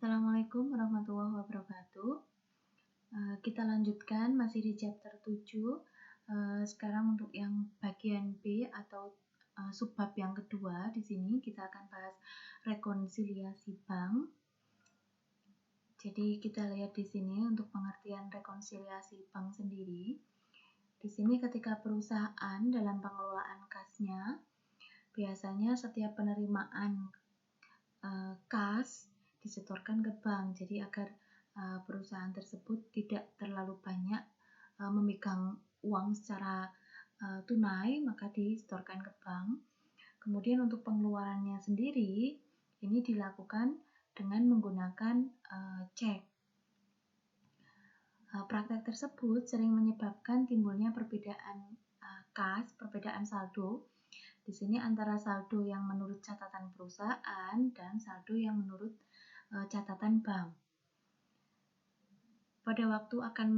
Assalamualaikum warahmatullahi wabarakatuh. Kita lanjutkan masih di chapter 7. Sekarang untuk yang bagian B atau subbab yang kedua, di sini kita akan bahas rekonsiliasi bank. Jadi kita lihat di sini untuk pengertian rekonsiliasi bank sendiri. Di sini ketika perusahaan dalam pengelolaan kasnya, biasanya setiap penerimaan kas disetorkan ke bank. Jadi agar perusahaan tersebut tidak terlalu banyak memegang uang secara tunai, maka disetorkan ke bank. Kemudian untuk pengeluarannya sendiri, ini dilakukan dengan menggunakan cek. Praktek tersebut sering menyebabkan timbulnya perbedaan kas, perbedaan saldo. Di sini antara saldo yang menurut catatan perusahaan dan saldo yang menurut catatan bank. Pada waktu akan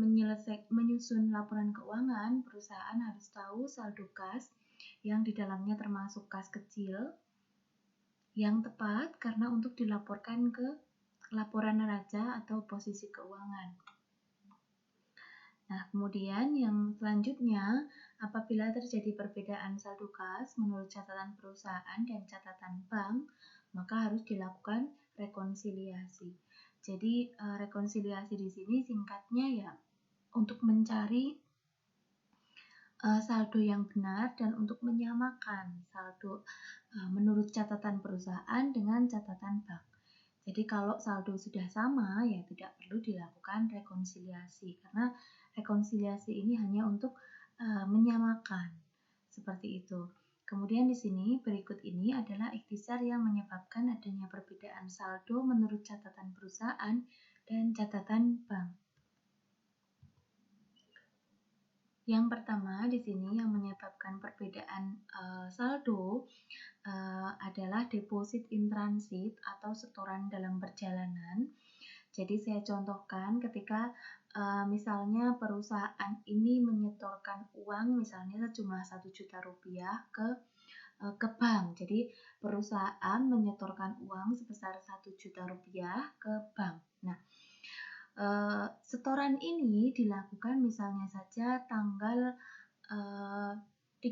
menyusun laporan keuangan, perusahaan harus tahu saldo kas yang di dalamnya termasuk kas kecil yang tepat karena untuk dilaporkan ke laporan neraca atau posisi keuangan. Nah, kemudian yang selanjutnya, apabila terjadi perbedaan saldo kas menurut catatan perusahaan dan catatan bank, maka harus dilakukan rekonsiliasi. Jadi, rekonsiliasi di sini singkatnya ya untuk mencari saldo yang benar dan untuk menyamakan saldo menurut catatan perusahaan dengan catatan bank. Jadi kalau saldo sudah sama, ya tidak perlu dilakukan rekonsiliasi karena rekonsiliasi ini hanya untuk menyamakan seperti itu. Kemudian di sini berikut ini adalah ikhtisar yang menyebabkan adanya perbedaan saldo menurut catatan perusahaan dan catatan bank. Yang pertama di sini yang menyebabkan perbedaan saldo adalah deposit in transit atau setoran dalam perjalanan. Jadi saya contohkan ketika misalnya perusahaan ini menyetorkan uang misalnya sejumlah 1 juta rupiah ke bank. Jadi perusahaan menyetorkan uang sebesar 1 juta rupiah ke bank. Nah, setoran ini dilakukan misalnya saja tanggal 30,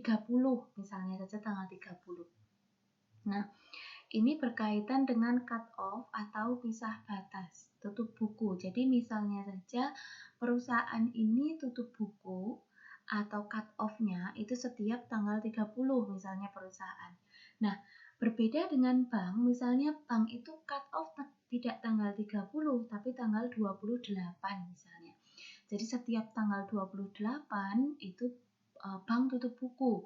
misalnya saja tanggal 30. Nah, ini berkaitan dengan cut off atau pisah batas, tutup buku. Jadi misalnya saja perusahaan ini tutup buku atau cut off-nya itu setiap tanggal 30 misalnya perusahaan. Nah, berbeda dengan bank, misalnya bank itu cut off tidak tanggal 30 tapi tanggal 28 misalnya. Jadi setiap tanggal 28 itu bank tutup buku.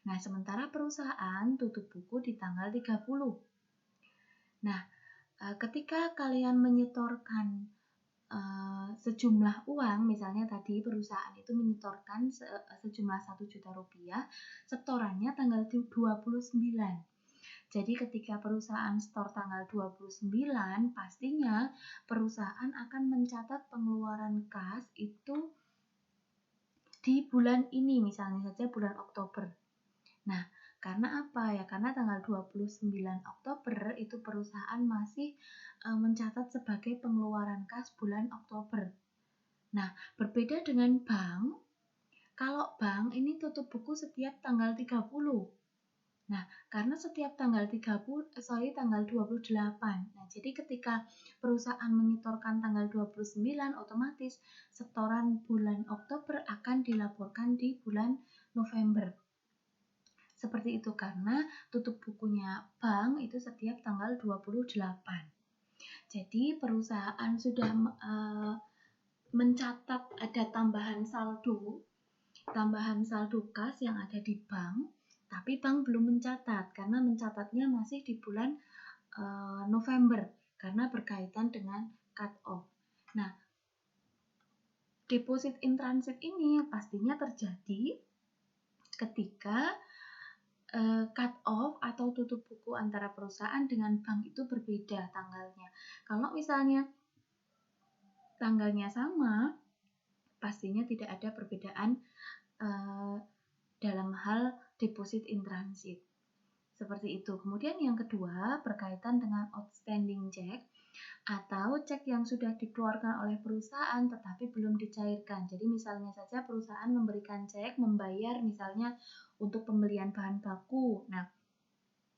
Nah, sementara perusahaan tutup buku di tanggal 30. Nah, ketika kalian menyetorkan sejumlah uang, misalnya tadi perusahaan itu menyetorkan sejumlah 1 juta rupiah, setorannya tanggal 29. Jadi ketika perusahaan setor tanggal 29, pastinya perusahaan akan mencatat pengeluaran kas itu di bulan ini, misalnya saja bulan Oktober. Nah, karena apa ya? Karena tanggal 29 Oktober itu perusahaan masih mencatat sebagai pengeluaran kas bulan Oktober. Nah, berbeda dengan bank, kalau bank ini tutup buku setiap tanggal 30. Nah, karena setiap tanggal 28. Nah, jadi ketika perusahaan menyetorkan tanggal 29, otomatis setoran bulan Oktober akan dilaporkan di bulan November. Seperti itu karena tutup bukunya bank itu setiap tanggal 28. Jadi perusahaan sudah mencatat ada tambahan saldo kas yang ada di bank, tapi bank belum mencatat karena mencatatnya masih di bulan November karena berkaitan dengan cut off. Nah, deposit in transit ini pastinya terjadi ketika cut off atau tutup buku antara perusahaan dengan bank itu berbeda tanggalnya. Kalau misalnya tanggalnya sama, pastinya tidak ada perbedaan dalam hal deposit in transit. Seperti itu. Kemudian yang kedua berkaitan dengan outstanding check. atau cek yang sudah dikeluarkan oleh perusahaan tetapi belum dicairkan. Jadi misalnya saja perusahaan memberikan cek membayar misalnya untuk pembelian bahan baku. Nah,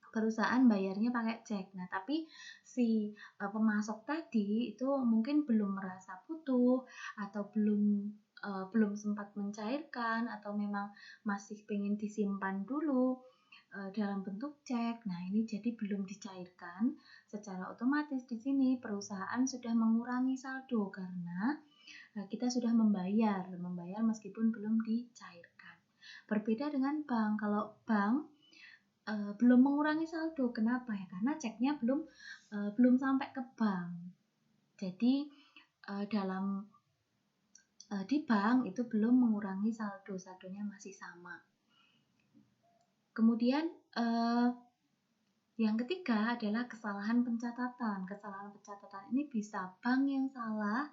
perusahaan bayarnya pakai cek. Nah, tapi si pemasok tadi itu mungkin belum merasa butuh atau belum sempat mencairkan atau memang masih pengen disimpan dulu dalam bentuk cek. Nah, ini jadi belum dicairkan. Secara otomatis di sini perusahaan sudah mengurangi saldo karena kita sudah membayar meskipun belum dicairkan. Berbeda dengan bank. Kalau bank belum mengurangi saldo, kenapa ya? Karena ceknya belum sampai ke bank. Jadi di bank itu belum mengurangi saldo, saldonya masih sama. Kemudian yang ketiga adalah kesalahan pencatatan. Kesalahan pencatatan ini bisa bank yang salah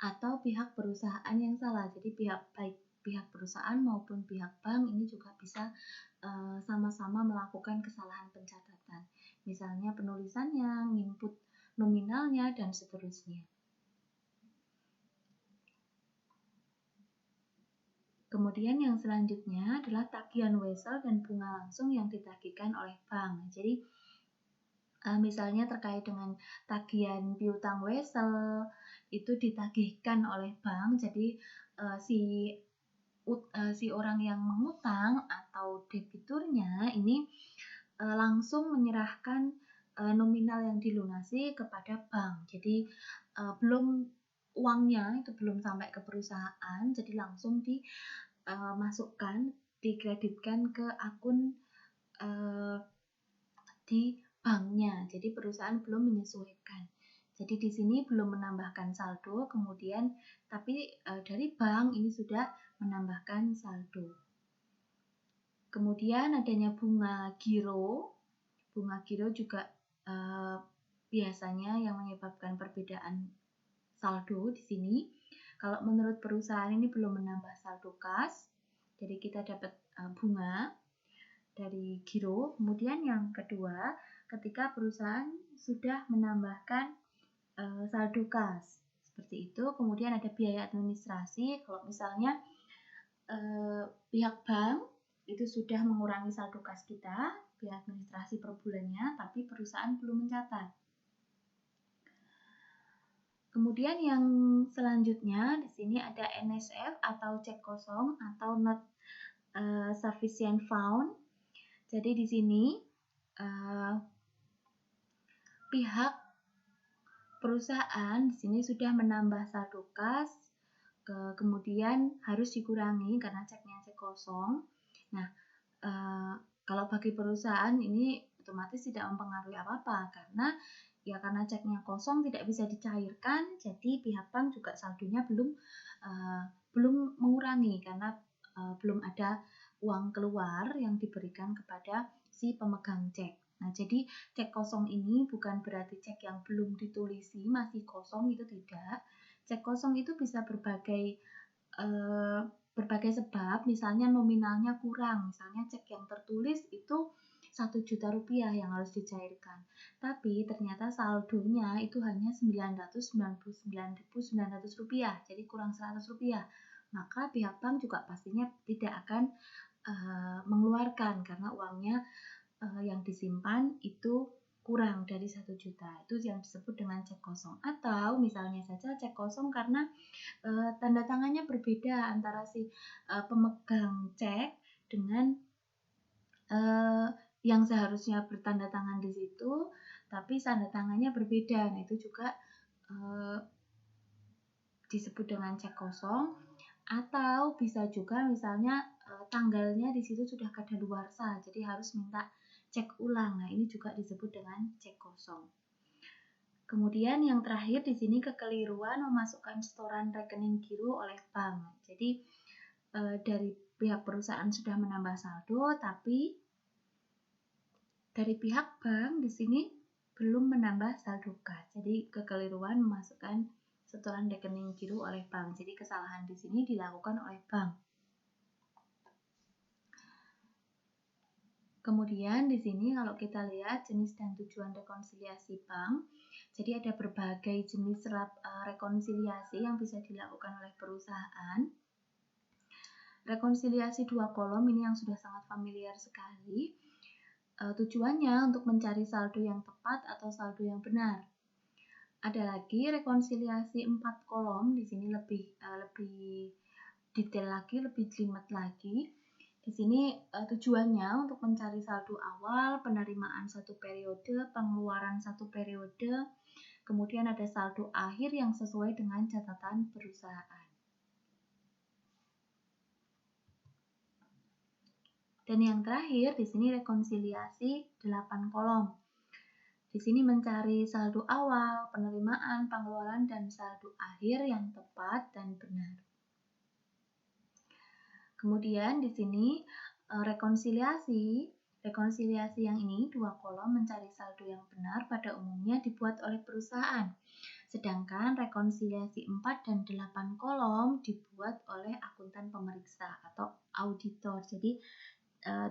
atau pihak perusahaan yang salah. Jadi baik pihak perusahaan maupun pihak bank ini juga bisa sama-sama melakukan kesalahan pencatatan. Misalnya penulisannya, input nominalnya, dan seterusnya. Kemudian yang selanjutnya adalah tagihan wesel dan bunga langsung yang ditagihkan oleh bank. Jadi misalnya terkait dengan tagihan piutang wesel itu ditagihkan oleh bank. Jadi si orang yang mengutang atau debiturnya ini langsung menyerahkan nominal yang dilunasi kepada bank. Jadi uangnya itu belum sampai ke perusahaan, jadi langsung dimasukkan, dikreditkan ke akun di banknya. Jadi perusahaan belum menyesuaikan. Jadi di sini belum menambahkan saldo, kemudian tapi dari bank ini sudah menambahkan saldo. Kemudian adanya bunga giro. Bunga giro juga biasanya yang menyebabkan perbedaan saldo di sini. Kalau menurut perusahaan ini belum menambah saldo kas, jadi kita dapat bunga dari giro. Kemudian yang kedua, ketika perusahaan sudah menambahkan saldo kas, seperti itu. Kemudian ada biaya administrasi. Kalau misalnya pihak bank itu sudah mengurangi saldo kas kita, biaya administrasi per bulannya, tapi perusahaan belum mencatat. Kemudian yang selanjutnya di sini ada NSF atau cek kosong atau not sufficient found. Jadi di sini pihak perusahaan di sini sudah menambah saldo kas, kemudian harus dikurangi karena ceknya cek kosong. Nah, kalau bagi perusahaan ini otomatis tidak mempengaruhi apa-apa karena ceknya kosong tidak bisa dicairkan, jadi pihak bank juga saldonya belum mengurangi karena belum ada uang keluar yang diberikan kepada si pemegang cek. Nah, jadi cek kosong ini bukan berarti cek yang belum ditulisi masih kosong, itu tidak. Cek kosong itu bisa berbagai sebab, misalnya nominalnya kurang, misalnya cek yang tertulis itu 1 juta rupiah yang harus dicairkan, tapi ternyata saldonya itu hanya 999.900 rupiah, jadi kurang 100 rupiah, maka pihak bank juga pastinya tidak akan mengeluarkan karena uangnya yang disimpan itu kurang dari 1 juta. Itu yang disebut dengan cek kosong. Atau misalnya saja cek kosong karena tanda tangannya berbeda antara si pemegang cek dengan yang seharusnya bertanda tangan di situ, tapi tanda tangannya berbeda. Nah, itu juga disebut dengan cek kosong. Atau bisa juga misalnya tanggalnya di situ sudah kadaluarsa, jadi harus minta cek ulang. Nah, ini juga disebut dengan cek kosong. Kemudian yang terakhir di sini kekeliruan memasukkan setoran rekening giro oleh bank. Jadi dari pihak perusahaan sudah menambah saldo, tapi dari pihak bank di sini belum menambah saldo kas. Jadi kekeliruan memasukkan setoran rekening giro oleh bank. Jadi kesalahan di sini dilakukan oleh bank. Kemudian di sini kalau kita lihat jenis dan tujuan rekonsiliasi bank. Jadi ada berbagai jenis rekonsiliasi yang bisa dilakukan oleh perusahaan. Rekonsiliasi 2 kolom ini yang sudah sangat familiar sekali. Tujuannya untuk mencari saldo yang tepat atau saldo yang benar. Ada lagi rekonsiliasi 4 kolom, di sini lebih detail lagi, lebih jelimet lagi. Di sini tujuannya untuk mencari saldo awal, penerimaan 1 periode, pengeluaran 1 periode, kemudian ada saldo akhir yang sesuai dengan catatan perusahaan. Dan yang terakhir, di sini rekonsiliasi 8 kolom. Di sini mencari saldo awal, penerimaan, pengeluaran, dan saldo akhir yang tepat dan benar. Kemudian di sini rekonsiliasi yang ini 2 kolom mencari saldo yang benar pada umumnya dibuat oleh perusahaan. Sedangkan rekonsiliasi 4 dan 8 kolom dibuat oleh akuntan pemeriksa atau auditor. Jadi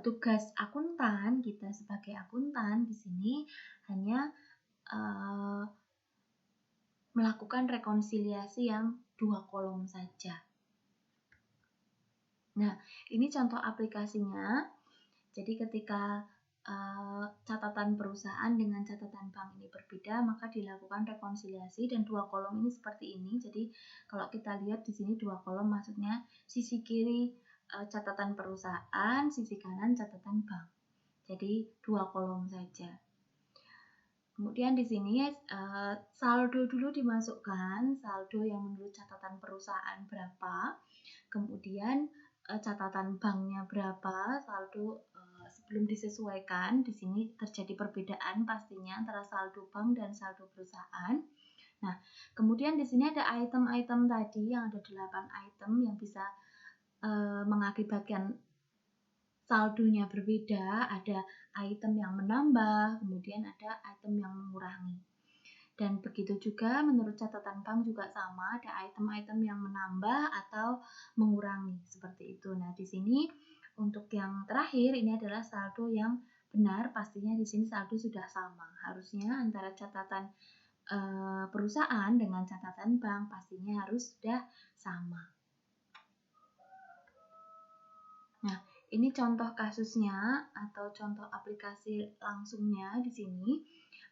tugas akuntan, kita sebagai akuntan di sini hanya melakukan rekonsiliasi yang 2 kolom saja. Nah, ini contoh aplikasinya. Jadi ketika catatan perusahaan dengan catatan bank ini berbeda, maka dilakukan rekonsiliasi dan 2 kolom ini seperti ini. Jadi kalau kita lihat di sini 2 kolom maksudnya sisi kiri catatan perusahaan, sisi kanan catatan bank. Jadi 2 kolom saja. Kemudian di sini saldo dulu dimasukkan, saldo yang menurut catatan perusahaan berapa, kemudian catatan banknya berapa, saldo sebelum disesuaikan. Di sini terjadi perbedaan pastinya antara saldo bank dan saldo perusahaan. Nah, kemudian di sini ada item-item tadi yang ada 8 item yang bisa mengakibatkan saldonya berbeda. Ada item yang menambah, kemudian ada item yang mengurangi. Dan begitu juga menurut catatan bank juga sama, ada item-item yang menambah atau mengurangi seperti itu. Nah, di sini untuk yang terakhir ini adalah saldo yang benar, pastinya di sini saldo sudah sama. Harusnya antara catatan perusahaan dengan catatan bank pastinya harus sudah sama. Nah, ini contoh kasusnya atau contoh aplikasi langsungnya di sini.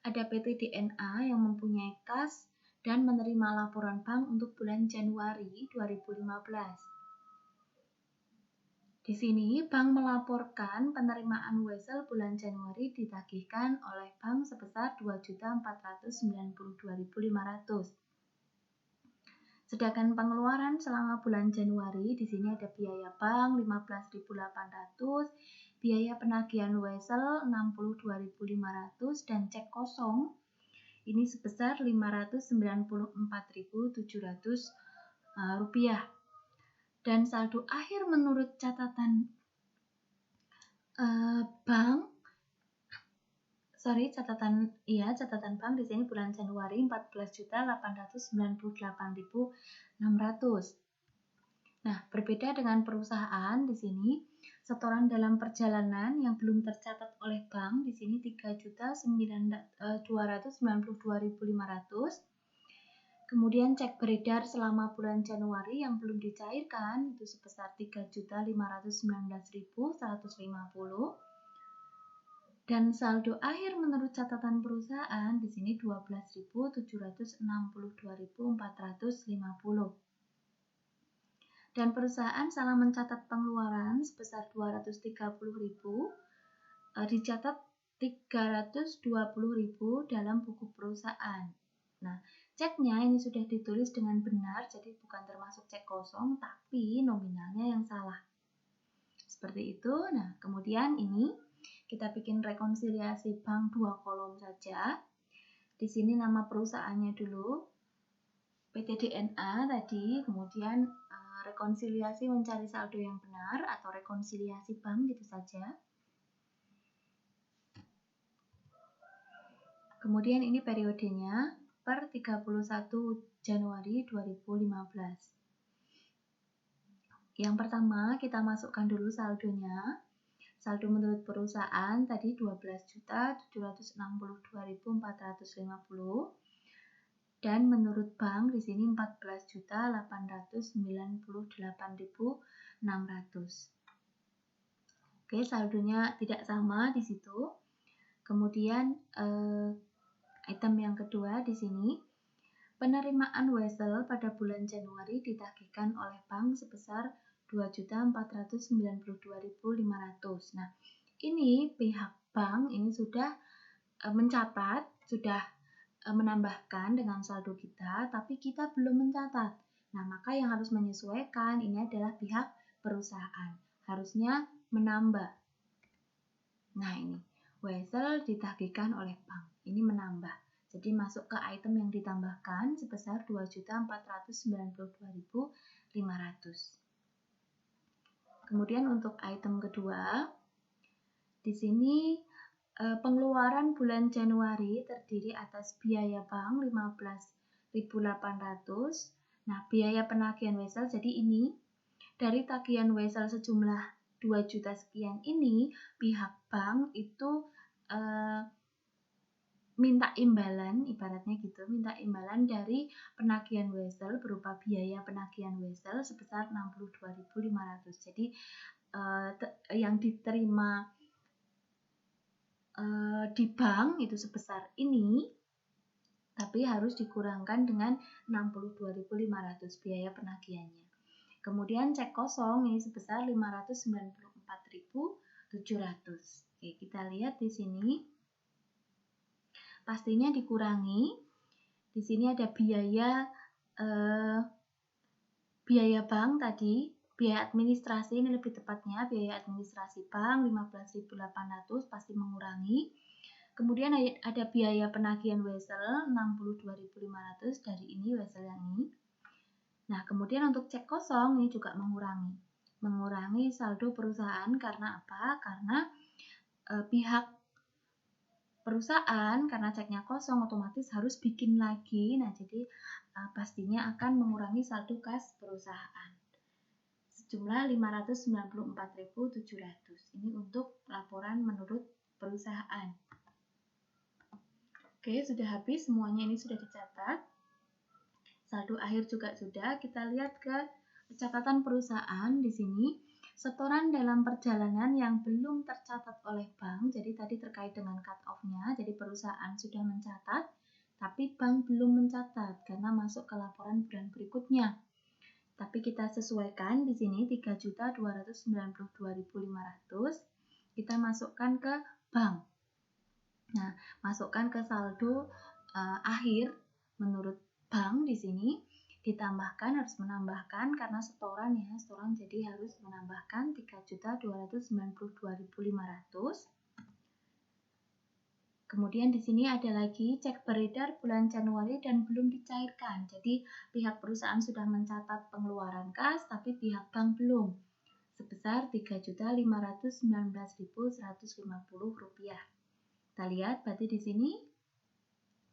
Ada PT DNA yang mempunyai kas dan menerima laporan bank untuk bulan Januari 2015. Di sini bank melaporkan penerimaan wesel bulan Januari ditagihkan oleh bank sebesar 2.492.500. Sedangkan pengeluaran selama bulan Januari di sini ada biaya bank 15.800, biaya penagihan wesel 62.500 dan cek kosong ini sebesar 594.700 rupiah. Dan saldo akhir menurut catatan catatan bank di sini bulan Januari 14.898.600. Nah, berbeda dengan perusahaan di sini setoran dalam perjalanan yang belum tercatat oleh bank di sini 3.292.500. Kemudian cek beredar selama bulan Januari yang belum dicairkan itu sebesar 3.519.150. Dan saldo akhir menurut catatan perusahaan di sini 12.762.450. Dan perusahaan salah mencatat pengeluaran sebesar 230.000, dicatat 320.000 dalam buku perusahaan. Nah, ceknya ini sudah ditulis dengan benar, jadi bukan termasuk cek kosong, tapi nominalnya yang salah. Seperti itu. Nah, kemudian ini kita bikin rekonsiliasi bank 2 kolom saja. Di sini nama perusahaannya dulu, PT DNA tadi, kemudian rekonsiliasi mencari saldo yang benar atau rekonsiliasi bank gitu saja. Kemudian ini periodenya per 31 Januari 2015. Yang pertama kita masukkan dulu saldonya. Saldo menurut perusahaan tadi 12.762.450. Dan menurut bank di sini 14.898.600. Oke, saldonya tidak sama di situ. Kemudian item yang kedua di sini, penerimaan wesel pada bulan Januari ditagihkan oleh bank sebesar 2.492.500. Nah, ini pihak bank ini sudah mencatat, sudah menambahkan dengan saldo kita, tapi kita belum mencatat. Nah, maka yang harus menyesuaikan ini adalah pihak perusahaan. Harusnya menambah. Nah, ini wesel ditagihkan oleh bank. Ini menambah. Jadi masuk ke item yang ditambahkan sebesar 2.492.500. Kemudian untuk item kedua, di sini pengeluaran bulan Januari terdiri atas biaya bank 15.800. Nah, biaya penagihan wesel, jadi ini dari tagihan wesel sejumlah 2 juta sekian ini, pihak bank itu minta imbalan, ibaratnya gitu, minta imbalan dari penagihan wesel berupa biaya penagihan wesel sebesar 62.500. Jadi yang diterima di bank itu sebesar ini, tapi harus dikurangkan dengan 62.500 biaya penagihannya. Kemudian cek kosong ini sebesar 594.700. Oke, kita lihat di sini. Pastinya dikurangi. Di sini ada biaya bank tadi, biaya administrasi ini lebih tepatnya, biaya administrasi bank 15.800 pasti mengurangi. Kemudian ada biaya penagihan wesel 62.500 dari ini wesel yang ini. Nah, kemudian untuk cek kosong ini juga mengurangi saldo perusahaan. Karena apa? Karena pihak perusahaan, karena ceknya kosong otomatis harus bikin lagi. Nah, jadi pastinya akan mengurangi saldo kas perusahaan sejumlah 594.700. Ini untuk laporan menurut perusahaan. Oke, sudah habis semuanya, ini sudah dicatat. Saldo akhir juga sudah. Kita lihat ke catatan perusahaan di sini. Setoran dalam perjalanan yang belum tercatat oleh bank. Jadi tadi terkait dengan cut-off-nya. Jadi perusahaan sudah mencatat, tapi bank belum mencatat karena masuk ke laporan bulan berikutnya. Tapi kita sesuaikan di sini 3.292.500. Kita masukkan ke bank. Nah, masukkan ke saldo akhir menurut bank di sini ditambahkan, harus menambahkan karena setoran ya, setoran jadi harus menambahkan 3.292.500. Kemudian di sini ada lagi cek beredar bulan Januari dan belum dicairkan. Jadi pihak perusahaan sudah mencatat pengeluaran kas tapi pihak bank belum. Sebesar Rp3.519.150. Kita lihat berarti di sini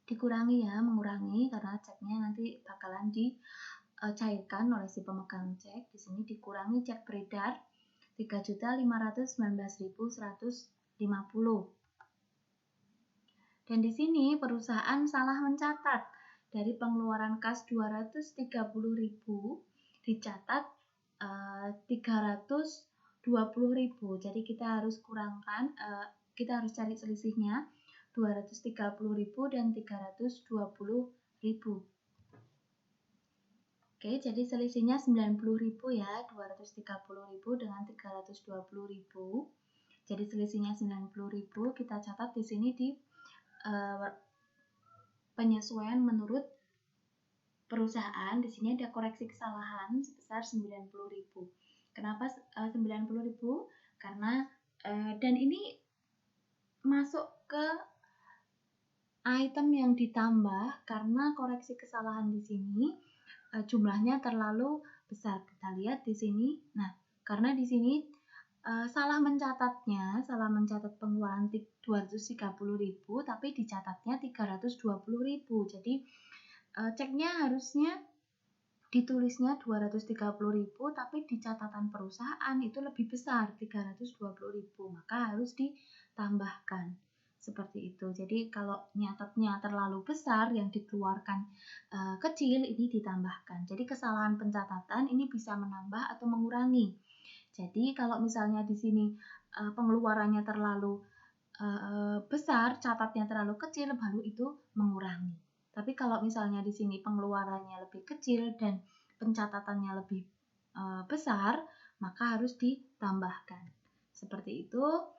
dikurangi ya, mengurangi karena ceknya nanti bakalan dicairkan oleh si pemegang cek. Di sini dikurangi cek beredar 3.519.150. Dan di sini perusahaan salah mencatat. Dari pengeluaran kas 230.000 dicatat 320.000. Jadi kita harus kurangkan, kita harus cari selisihnya 230.000 dan 320.000. Oke, jadi selisihnya 90.000 ya, 230.000 dengan 320.000. Jadi selisihnya 90.000, kita catat di sini di penyesuaian menurut perusahaan. Di sini ada koreksi kesalahan sebesar 90.000. Kenapa 90.000? Karena dan ini masuk ke item yang ditambah karena koreksi kesalahan di sini jumlahnya terlalu besar. Kita lihat di sini. Nah, karena di sini salah mencatat pengeluaran 230.000 tapi dicatatnya 320.000. Jadi ceknya harusnya ditulisnya 230.000 tapi di catatan perusahaan itu lebih besar 320.000, maka harus ditambahkan Seperti itu. Jadi kalau nyatetnya terlalu besar yang dikeluarkan kecil, ini ditambahkan. Jadi kesalahan pencatatan ini bisa menambah atau mengurangi. Jadi kalau misalnya di sini pengeluarannya terlalu besar, catatnya terlalu kecil, baru itu mengurangi. Tapi kalau misalnya di sini pengeluarannya lebih kecil dan pencatatannya lebih besar, maka harus ditambahkan. Seperti itu.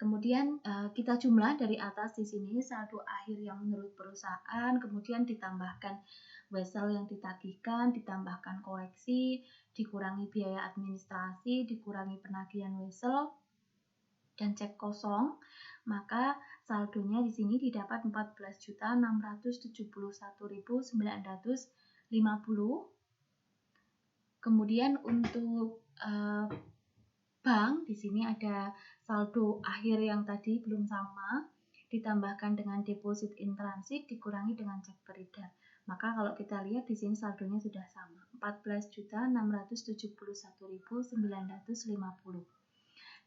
Kemudian kita jumlah dari atas di sini saldo akhir yang menurut perusahaan, kemudian ditambahkan wesel yang ditagihkan, ditambahkan koreksi, dikurangi biaya administrasi, dikurangi penagihan wesel, dan cek kosong, maka saldonya di sini didapat 14.671.950. Kemudian untuk bank di sini ada saldo akhir yang tadi belum sama, ditambahkan dengan deposit in transit dikurangi dengan cek beredar. Maka kalau kita lihat di sini saldonya sudah sama, 14.671.950.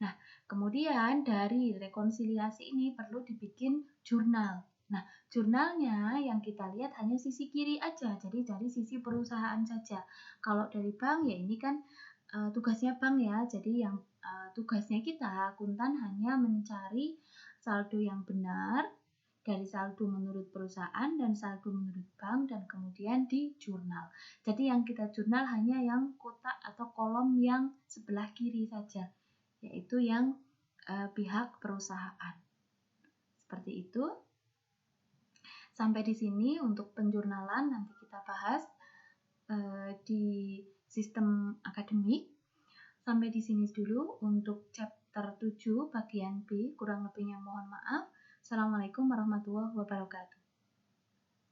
Nah, kemudian dari rekonsiliasi ini perlu dibikin jurnal. Nah, jurnalnya yang kita lihat hanya sisi kiri aja, jadi dari sisi perusahaan saja. Kalau dari bank ya ini kan tugasnya bank ya, jadi yang tugasnya kita akuntan hanya mencari saldo yang benar dari saldo menurut perusahaan dan saldo menurut bank dan kemudian di jurnal. Jadi yang kita jurnal hanya yang kotak atau kolom yang sebelah kiri saja, yaitu yang pihak perusahaan. Seperti itu. Sampai di sini untuk penjurnalan nanti kita bahas di sistem akademik. Sampai di sini dulu untuk chapter 7 bagian B, kurang lebihnya mohon maaf. Assalamualaikum warahmatullahi wabarakatuh.